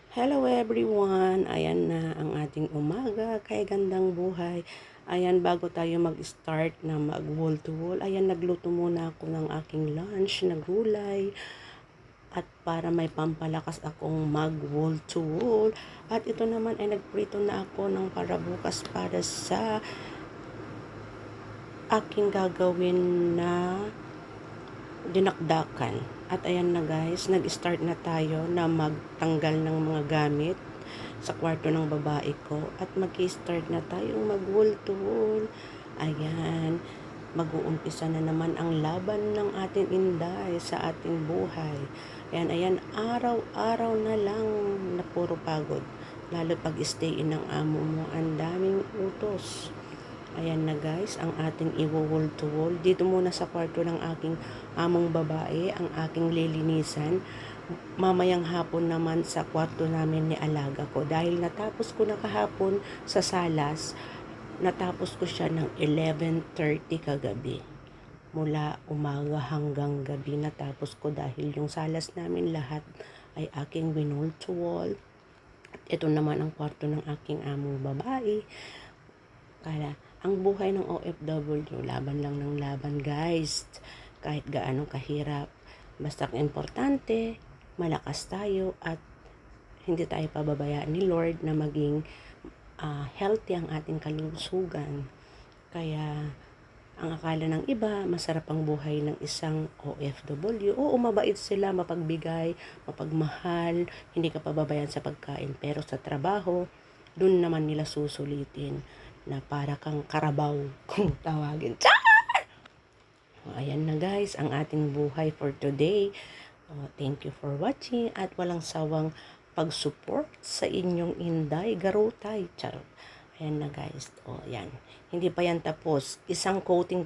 Hello everyone! Ayan na ang ating umaga, kay gandang buhay. Ayan, bago tayo mag-start na mag-wall to wall, ayan, nagluto muna ako ng aking lunch na gulay. At para may pampalakas akong mag-wall to wall. At ito naman ay nagprito na ako ng para bukas para sa aking gagawin na dinakdakan. At ayan na guys, nag-start na tayo na magtanggal ng mga gamit sa kwarto ng babae ko. At mag-start na tayong mag-wall to wall. Ayan, mag-uumpisa na naman ang laban ng ating Inday sa ating buhay. Ayan, araw-araw na lang na puro pagod. Lalo pag stay-in ng amo mo, ang daming utos. Ayan na guys, ang ating i-wall to wall. Dito muna sa kwarto ng aking among babae, ang aking lilinisan. Mamayang hapon naman sa kwarto namin ni alaga ko. Dahil natapos ko na kahapon sa salas, natapos ko siya ng 11:30 kagabi. Mula umaga hanggang gabi natapos ko dahil yung salas namin lahat ay aking winol to wall. At ito naman ang kwarto ng aking among babae. Kaya ang buhay ng OFW, laban lang ng laban guys. Kahit gaano kahirap. Basta importante, malakas tayo at hindi tayo pababayaan ni Lord na maging healthy ang ating kalusugan. Kaya ang akala ng iba, masarap ang buhay ng isang OFW. Oo, mabait sila, mapagbigay, mapagmahal, hindi ka pababayaan sa pagkain. Pero sa trabaho, dun naman nila susulitin na para kang karabaw kung tawagin. Ayan na guys, ang ating buhay for today. Thank you for watching at walang sawang pag-support sa inyong Inday Garutay. Charot. Ayan na guys. Ayan. Hindi pa yan tapos. Isang coating